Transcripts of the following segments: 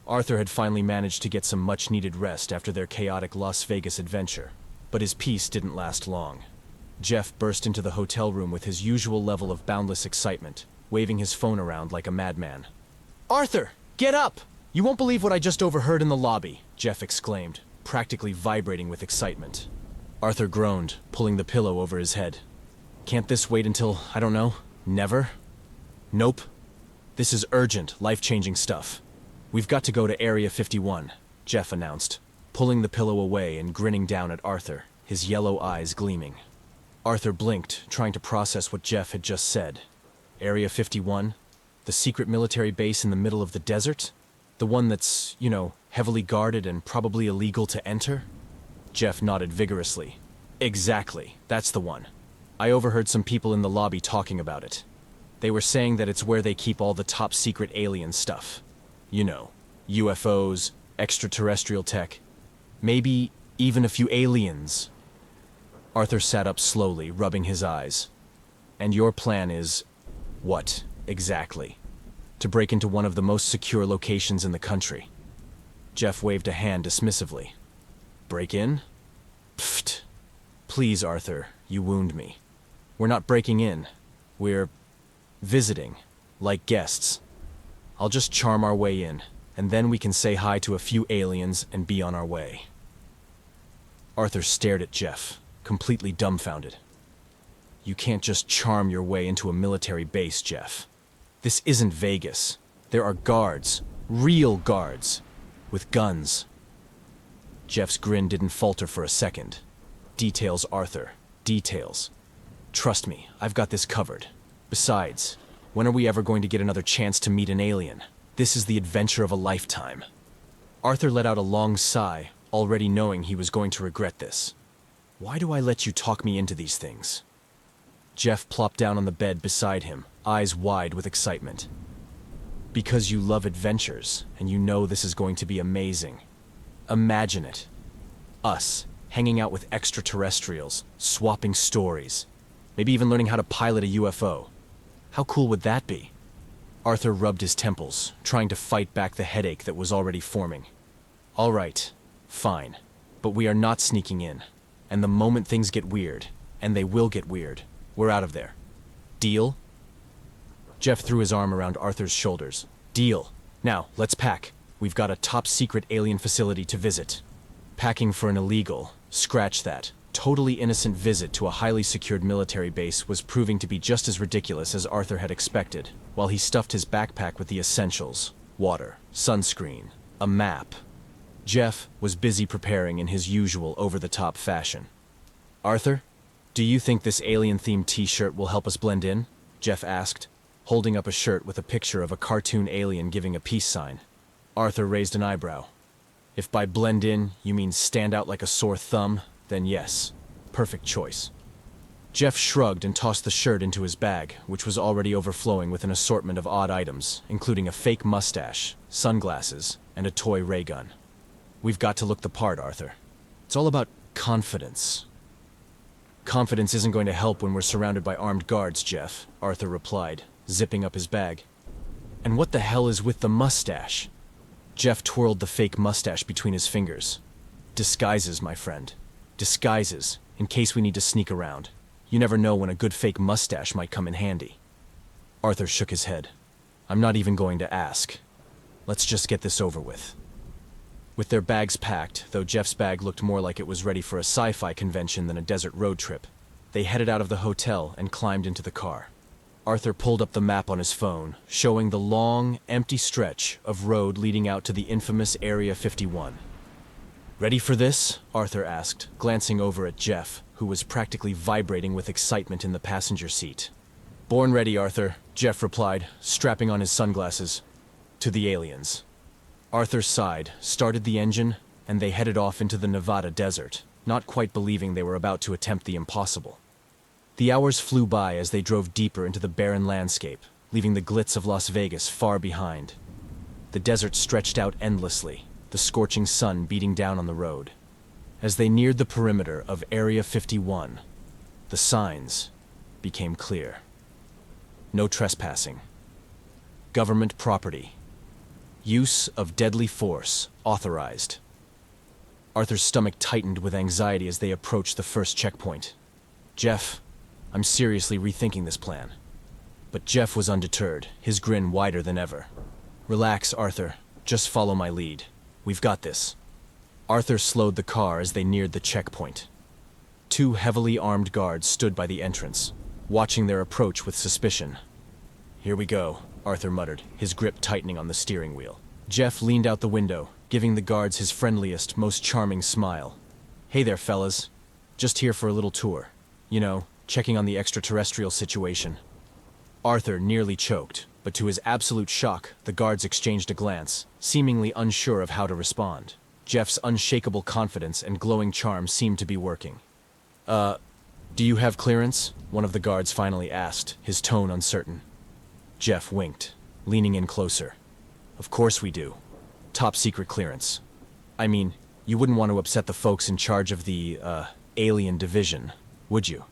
Arthur had finally managed to get some much-needed rest after their chaotic Las Vegas adventure, but his peace didn't last long. Jeff burst into the hotel room with his usual level of boundless excitement, waving his phone around like a madman. "Arthur, get up! You won't believe what I just overheard in the lobby," Jeff exclaimed, practically vibrating with excitement. Arthur groaned, pulling the pillow over his head. "Can't this wait until, I don't know, never?" "Nope. This is urgent, life-changing stuff. We've got to go to Area 51, Jeff announced, pulling the pillow away and grinning down at Arthur, his yellow eyes gleaming. Arthur blinked, trying to process what Jeff had just said. Area 51? The secret military base in the middle of the desert? The one that's, heavily guarded and probably illegal to enter? Jeff nodded vigorously. "Exactly, that's the one. I overheard some people in the lobby talking about it. They were saying that it's where they keep all the top-secret alien stuff. UFOs, extraterrestrial tech, maybe even a few aliens." Arthur sat up slowly, rubbing his eyes. "And your plan is, what, exactly? To break into one of the most secure locations in the country?" Jeff waved a hand dismissively. "Break in? Pfft. Please, Arthur, you wound me. We're not breaking in. We're visiting, like guests. I'll just charm our way in, and then we can say hi to a few aliens and be on our way." Arthur stared at Jeff, completely dumbfounded. "You can't just charm your way into a military base, Jeff. This isn't Vegas. There are guards, real guards, with guns." Jeff's grin didn't falter for a second. "Details, Arthur, details. Trust me, I've got this covered. Besides, when are we ever going to get another chance to meet an alien? This is the adventure of a lifetime." Arthur let out a long sigh, already knowing he was going to regret this. "Why do I let you talk me into these things?" Jeff plopped down on the bed beside him, eyes wide with excitement. "Because you love adventures, and you know this is going to be amazing. Imagine it. Us, hanging out with extraterrestrials, swapping stories, maybe even learning how to pilot a UFO. How cool would that be?" Arthur rubbed his temples, trying to fight back the headache that was already forming. "All right, fine, but we are not sneaking in. And the moment things get weird, and they will get weird, we're out of there. Deal?" Jeff threw his arm around Arthur's shoulders. "Deal. Now, let's pack. We've got a top-secret alien facility to visit." Packing for an illegal, scratch that, totally innocent visit to a highly secured military base was proving to be just as ridiculous as Arthur had expected, while he stuffed his backpack with the essentials: water, sunscreen, a map. Jeff was busy preparing in his usual over-the-top fashion. "Arthur, do you think this alien-themed t-shirt will help us blend in?" Jeff asked, holding up a shirt with a picture of a cartoon alien giving a peace sign. Arthur raised an eyebrow. "If by blend in you mean stand out like a sore thumb, then yes, perfect choice." Jeff shrugged and tossed the shirt into his bag, which was already overflowing with an assortment of odd items, including a fake mustache, sunglasses, and a toy ray gun. "We've got to look the part, Arthur. It's all about confidence." "Confidence isn't going to help when we're surrounded by armed guards, Jeff," Arthur replied, zipping up his bag. "And what the hell is with the mustache?" Jeff twirled the fake mustache between his fingers. "Disguises, my friend. Disguises, in case we need to sneak around. You never know when a good fake mustache might come in handy." Arthur shook his head. "I'm not even going to ask. Let's just get this over with." With their bags packed, though Jeff's bag looked more like it was ready for a sci-fi convention than a desert road trip, they headed out of the hotel and climbed into the car. Arthur pulled up the map on his phone, showing the long, empty stretch of road leading out to the infamous Area 51. "Ready for this?" Arthur asked, glancing over at Jeff, who was practically vibrating with excitement in the passenger seat. "Born ready, Arthur," Jeff replied, strapping on his sunglasses. "To the aliens." Arthur sighed, started the engine, and they headed off into the Nevada desert, not quite believing they were about to attempt the impossible. The hours flew by as they drove deeper into the barren landscape, leaving the glitz of Las Vegas far behind. The desert stretched out endlessly, the scorching sun beating down on the road. As they neared the perimeter of Area 51, the signs became clear. No trespassing. Government property. Use of deadly force authorized. Arthur's stomach tightened with anxiety as they approached the first checkpoint. Jeff, I'm seriously rethinking this plan. But Jeff was undeterred, his grin wider than ever. Relax, Arthur. Just follow my lead. We've got this. Arthur slowed the car as they neared the checkpoint. Two heavily armed guards stood by the entrance, watching their approach with suspicion. Here we go, Arthur muttered, his grip tightening on the steering wheel. Jeff leaned out the window, giving the guards his friendliest, most charming smile. Hey there, fellas. Just here for a little tour. You know, checking on the extraterrestrial situation. Arthur nearly choked, but to his absolute shock, the guards exchanged a glance, seemingly unsure of how to respond. Jeff's unshakable confidence and glowing charm seemed to be working. Do you have clearance? One of the guards finally asked, his tone uncertain. Jeff winked, leaning in closer. Of course we do. Top secret clearance. I mean, you wouldn't want to upset the folks in charge of the, alien division, would you?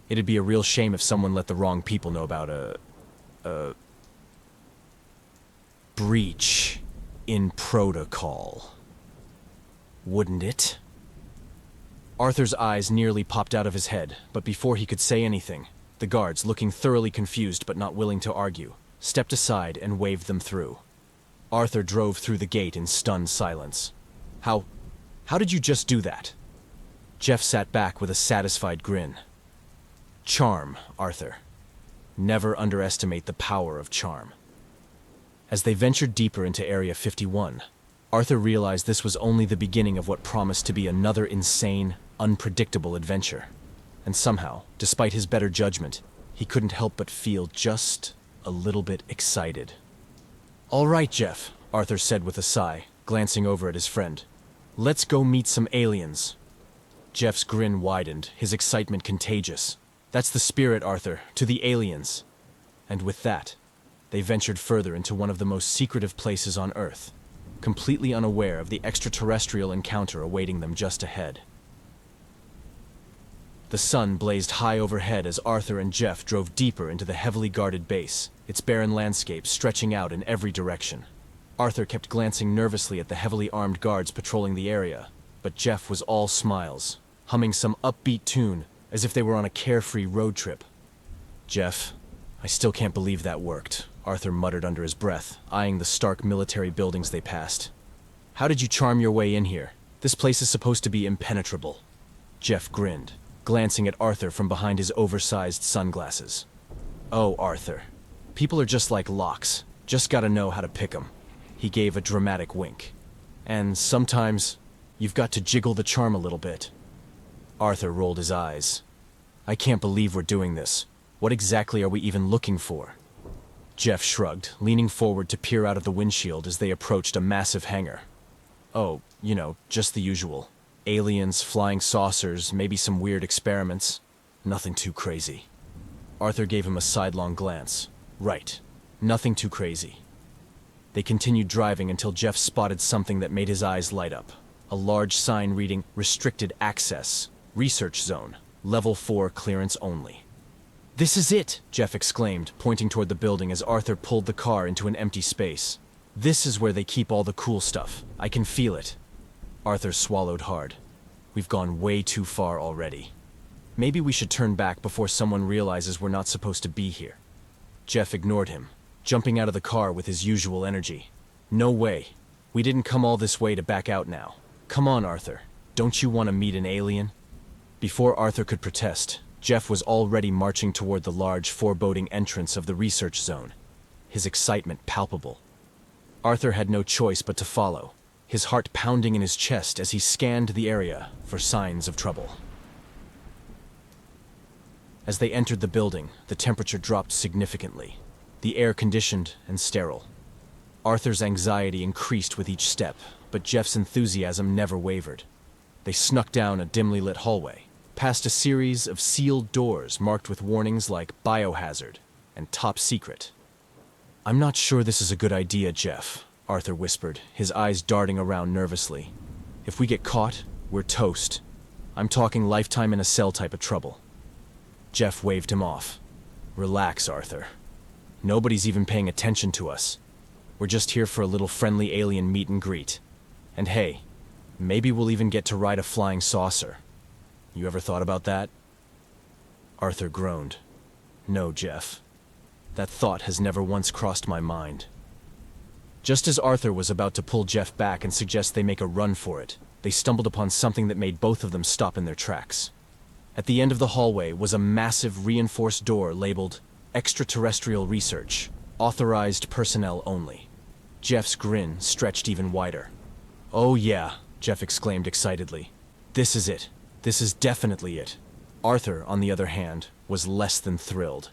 It'd be a real shame if someone let the wrong people know about a breach in protocol. Wouldn't it? Arthur's eyes nearly popped out of his head, but before he could say anything, the guards, looking thoroughly confused but not willing to argue, stepped aside and waved them through. Arthur drove through the gate in stunned silence. How did you just do that? Jeff sat back with a satisfied grin. Charm, Arthur. Never underestimate the power of charm. As they ventured deeper into Area 51, Arthur realized this was only the beginning of what promised to be another insane, unpredictable adventure. And somehow, despite his better judgment, he couldn't help but feel just a little bit excited. All right, Jeff, Arthur said with a sigh, glancing over at his friend. Let's go meet some aliens. Jeff's grin widened, his excitement contagious. That's the spirit, Arthur, to the aliens. And with that, they ventured further into one of the most secretive places on Earth, completely unaware of the extraterrestrial encounter awaiting them just ahead. The sun blazed high overhead as Arthur and Jeff drove deeper into the heavily guarded base, its barren landscape stretching out in every direction. Arthur kept glancing nervously at the heavily armed guards patrolling the area, but Jeff was all smiles, humming some upbeat tune as if they were on a carefree road trip. Jeff, I still can't believe that worked, Arthur muttered under his breath, eyeing the stark military buildings they passed. How did you charm your way in here? This place is supposed to be impenetrable. Jeff grinned, glancing at Arthur from behind his oversized sunglasses. Oh, Arthur. People are just like locks. Just gotta know how to pick 'em. He gave a dramatic wink. And sometimes, you've got to jiggle the charm a little bit. Arthur rolled his eyes. I can't believe we're doing this. What exactly are we even looking for? Jeff shrugged, leaning forward to peer out of the windshield as they approached a massive hangar. Oh, you know, just the usual. Aliens, flying saucers, maybe some weird experiments. Nothing too crazy. Arthur gave him a sidelong glance. Right. Nothing too crazy. They continued driving until Jeff spotted something that made his eyes light up. A large sign reading, Restricted Access, Research Zone, Level 4 Clearance Only. This is it, Jeff exclaimed, pointing toward the building as Arthur pulled the car into an empty space. This is where they keep all the cool stuff. I can feel it. Arthur swallowed hard. We've gone way too far already. Maybe we should turn back before someone realizes we're not supposed to be here. Jeff ignored him, jumping out of the car with his usual energy. No way. We didn't come all this way to back out now. Come on, Arthur. Don't you want to meet an alien? Before Arthur could protest, Jeff was already marching toward the large, foreboding entrance of the research zone, his excitement palpable. Arthur had no choice but to follow, his heart pounding in his chest as he scanned the area for signs of trouble. As they entered the building, the temperature dropped significantly, the air conditioned and sterile. Arthur's anxiety increased with each step, but Jeff's enthusiasm never wavered. They snuck down a dimly lit hallway, past a series of sealed doors marked with warnings like Biohazard and Top Secret. I'm not sure this is a good idea, Jeff, Arthur whispered, his eyes darting around nervously. If we get caught, we're toast. I'm talking lifetime in a cell type of trouble. Jeff waved him off. Relax, Arthur. Nobody's even paying attention to us. We're just here for a little friendly alien meet and greet. And hey, maybe we'll even get to ride a flying saucer. You ever thought about that?" Arthur groaned. "No, Jeff. That thought has never once crossed my mind." Just as Arthur was about to pull Jeff back and suggest they make a run for it, they stumbled upon something that made both of them stop in their tracks. At the end of the hallway was a massive reinforced door labeled Extraterrestrial Research, authorized personnel only. Jeff's grin stretched even wider. "Oh yeah," Jeff exclaimed excitedly. "This is it. This is definitely it." Arthur, on the other hand, was less than thrilled.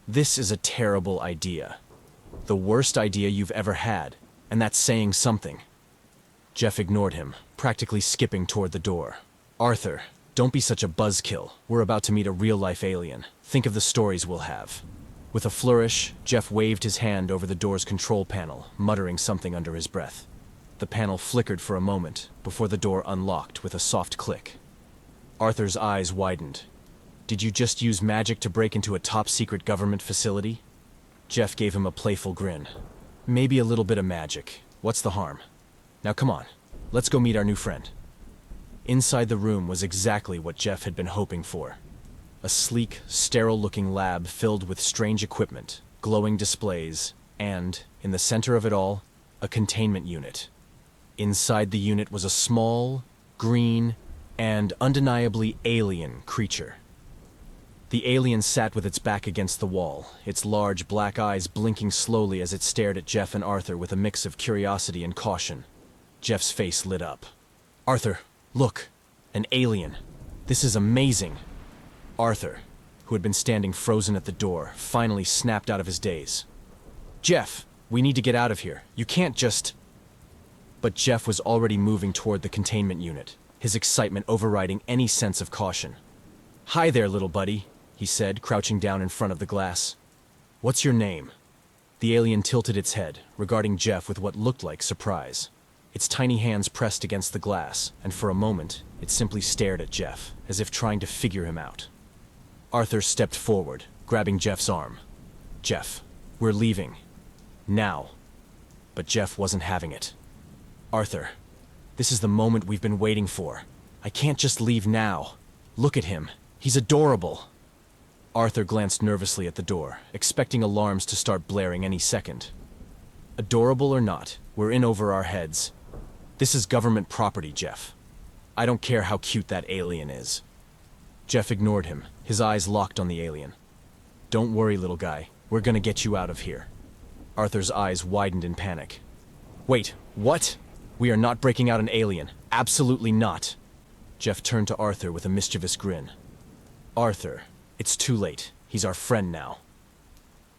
"This is a terrible idea. The worst idea you've ever had, and that's saying something." Jeff ignored him, practically skipping toward the door. "Arthur, don't be such a buzzkill. We're about to meet a real-life alien. Think of the stories we'll have." With a flourish, Jeff waved his hand over the door's control panel, muttering something under his breath. The panel flickered for a moment before the door unlocked with a soft click. Arthur's eyes widened. "Did you just use magic to break into a top-secret government facility?" Jeff gave him a playful grin. "Maybe a little bit of magic. What's the harm? Now come on, let's go meet our new friend." Inside the room was exactly what Jeff had been hoping for. A sleek, sterile-looking lab filled with strange equipment, glowing displays, and, in the center of it all, a containment unit. Inside the unit was a small, green, and undeniably alien creature. The alien sat with its back against the wall, its large black eyes blinking slowly as it stared at Jeff and Arthur with a mix of curiosity and caution. Jeff's face lit up. "Arthur, look! An alien! This is amazing!" Arthur, who had been standing frozen at the door, finally snapped out of his daze. "Jeff, we need to get out of here. You can't just—" But Jeff was already moving toward the containment unit, his excitement overriding any sense of caution. "Hi there, little buddy," he said, crouching down in front of the glass. "What's your name?" The alien tilted its head, regarding Jeff with what looked like surprise. Its tiny hands pressed against the glass, and for a moment, it simply stared at Jeff, as if trying to figure him out. Arthur stepped forward, grabbing Jeff's arm. "Jeff, we're leaving. Now." But Jeff wasn't having it. "Arthur, this is the moment we've been waiting for. I can't just leave now. Look at him. He's adorable." Arthur glanced nervously at the door, expecting alarms to start blaring any second. "Adorable or not, we're in over our heads. This is government property, Jeff. I don't care how cute that alien is." Jeff ignored him, his eyes locked on the alien. "Don't worry, little guy. We're gonna get you out of here." Arthur's eyes widened in panic. "Wait, what? We are not breaking out an alien. Absolutely not." Jeff turned to Arthur with a mischievous grin. "Arthur, it's too late. He's our friend now."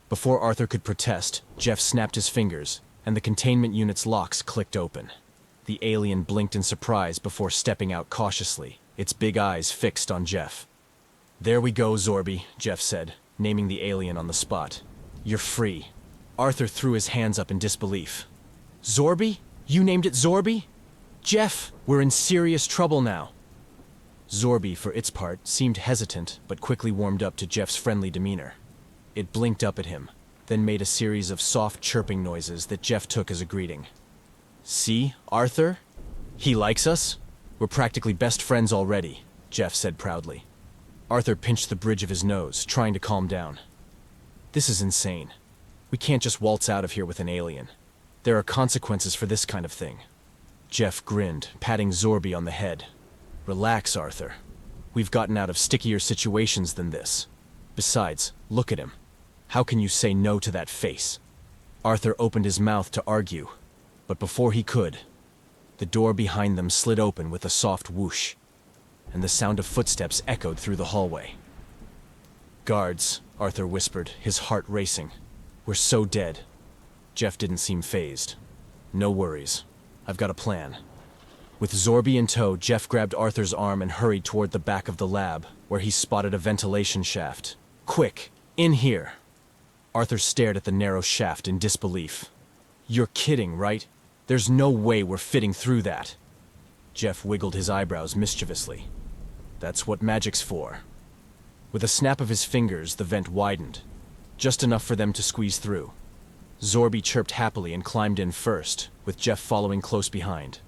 Before Arthur could protest, Jeff snapped his fingers, and the containment unit's locks clicked open. The alien blinked in surprise before stepping out cautiously, its big eyes fixed on Jeff. "There we go, Zorby," Jeff said, naming the alien on the spot. "You're free." Arthur threw his hands up in disbelief. "Zorby? You named it Zorby? Jeff, we're in serious trouble now." Zorby, for its part, seemed hesitant, but quickly warmed up to Jeff's friendly demeanor. It blinked up at him, then made a series of soft chirping noises that Jeff took as a greeting. "See, Arthur? He likes us? We're practically best friends already," Jeff said proudly. Arthur pinched the bridge of his nose, trying to calm down. "This is insane. We can't just waltz out of here with an alien. There are consequences for this kind of thing." Jeff grinned, patting Zorby on the head. "Relax, Arthur. We've gotten out of stickier situations than this. Besides, look at him. How can you say no to that face?" Arthur opened his mouth to argue, but before he could, the door behind them slid open with a soft whoosh, and the sound of footsteps echoed through the hallway. "Guards," Arthur whispered, his heart racing. "We're so dead." Jeff didn't seem fazed. "No worries. I've got a plan." With Zorby in tow, Jeff grabbed Arthur's arm and hurried toward the back of the lab, where he spotted a ventilation shaft. "Quick, in here!" Arthur stared at the narrow shaft in disbelief. "You're kidding, right? There's no way we're fitting through that." Jeff wiggled his eyebrows mischievously. "That's what magic's for." With a snap of his fingers, the vent widened, just enough for them to squeeze through. Zorby chirped happily and climbed in first, with Jeff following close behind.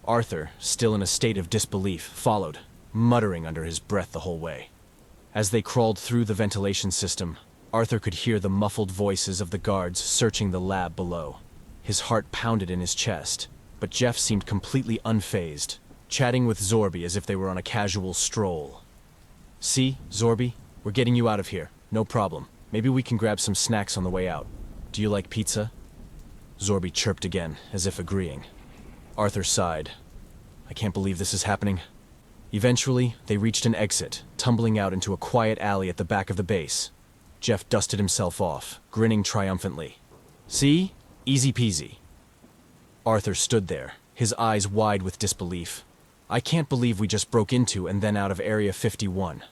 Arthur, still in a state of disbelief, followed, muttering under his breath the whole way. As they crawled through the ventilation system, Arthur could hear the muffled voices of the guards searching the lab below. His heart pounded in his chest, but Jeff seemed completely unfazed, chatting with Zorby as if they were on a casual stroll. "See, Zorby, we're getting you out of here. No problem. Maybe we can grab some snacks on the way out. Do you like pizza?" Zorby chirped again, as if agreeing. Arthur sighed. "I can't believe this is happening." Eventually, they reached an exit, tumbling out into a quiet alley at the back of the base. Jeff dusted himself off, grinning triumphantly. "See? Easy peasy." Arthur stood there, his eyes wide with disbelief. "I can't believe we just broke into and then out of Area 51.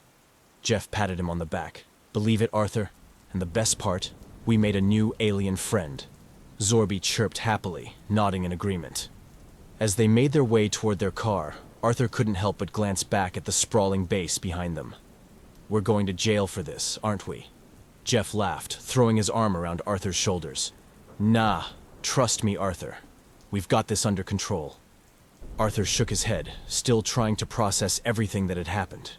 Jeff patted him on the back. "Believe it, Arthur? And the best part? We made a new alien friend." Zorby chirped happily, nodding in agreement. As they made their way toward their car, Arthur couldn't help but glance back at the sprawling base behind them. "We're going to jail for this, aren't we?" Jeff laughed, throwing his arm around Arthur's shoulders. "Nah, trust me, Arthur. We've got this under control." Arthur shook his head, still trying to process everything that had happened.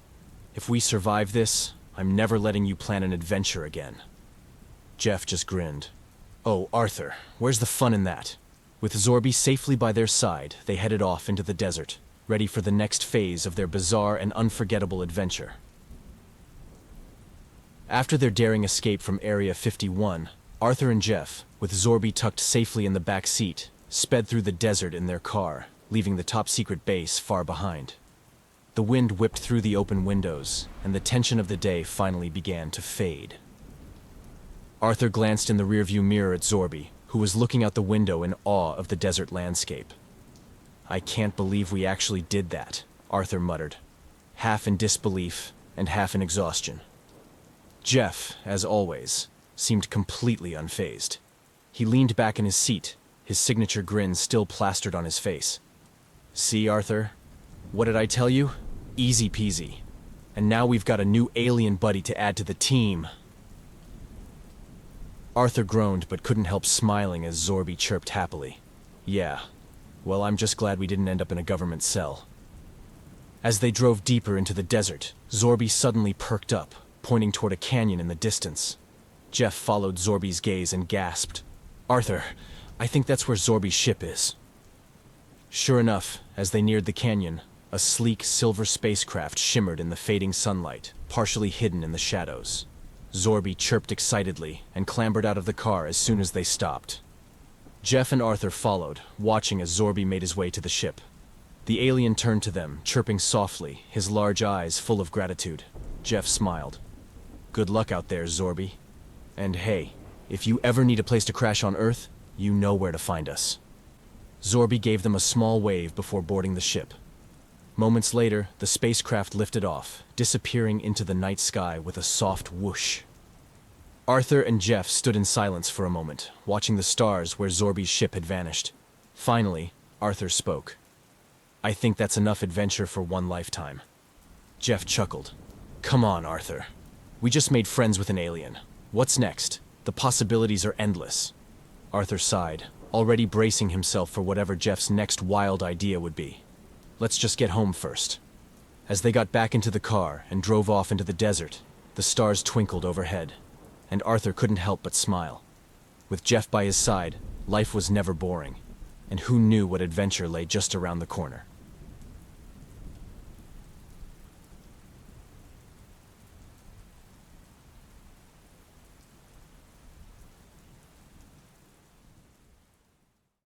"If we survive this, I'm never letting you plan an adventure again." Jeff just grinned. "Oh, Arthur, where's the fun in that?" With Zorby safely by their side, they headed off into the desert, ready for the next phase of their bizarre and unforgettable adventure. After their daring escape from Area 51, Arthur and Jeff, with Zorby tucked safely in the back seat, sped through the desert in their car, leaving the top-secret base far behind. The wind whipped through the open windows, and the tension of the day finally began to fade. Arthur glanced in the rearview mirror at Zorby, who was looking out the window in awe of the desert landscape. "I can't believe we actually did that," Arthur muttered, half in disbelief and half in exhaustion. Jeff, as always, seemed completely unfazed. He leaned back in his seat, his signature grin still plastered on his face. "See, Arthur? What did I tell you? Easy peasy. And now we've got a new alien buddy to add to the team." Arthur groaned but couldn't help smiling as Zorby chirped happily. "Yeah. Well, I'm just glad we didn't end up in a government cell." As they drove deeper into the desert, Zorby suddenly perked up, pointing toward a canyon in the distance. Jeff followed Zorby's gaze and gasped. "Arthur, I think that's where Zorby's ship is." Sure enough, as they neared the canyon, a sleek silver spacecraft shimmered in the fading sunlight, partially hidden in the shadows. Zorby chirped excitedly and clambered out of the car as soon as they stopped. Jeff and Arthur followed, watching as Zorby made his way to the ship. The alien turned to them, chirping softly, his large eyes full of gratitude. Jeff smiled. "Good luck out there, Zorby. And hey, if you ever need a place to crash on Earth, you know where to find us." Zorby gave them a small wave before boarding the ship. Moments later, the spacecraft lifted off, disappearing into the night sky with a soft whoosh. Arthur and Jeff stood in silence for a moment, watching the stars where Zorby's ship had vanished. Finally, Arthur spoke. "I think that's enough adventure for one lifetime." Jeff chuckled. "Come on, Arthur. We just made friends with an alien. What's next? The possibilities are endless." Arthur sighed, already bracing himself for whatever Jeff's next wild idea would be. "Let's just get home first." As they got back into the car and drove off into the desert, the stars twinkled overhead, and Arthur couldn't help but smile. With Jeff by his side, life was never boring, and who knew what adventure lay just around the corner.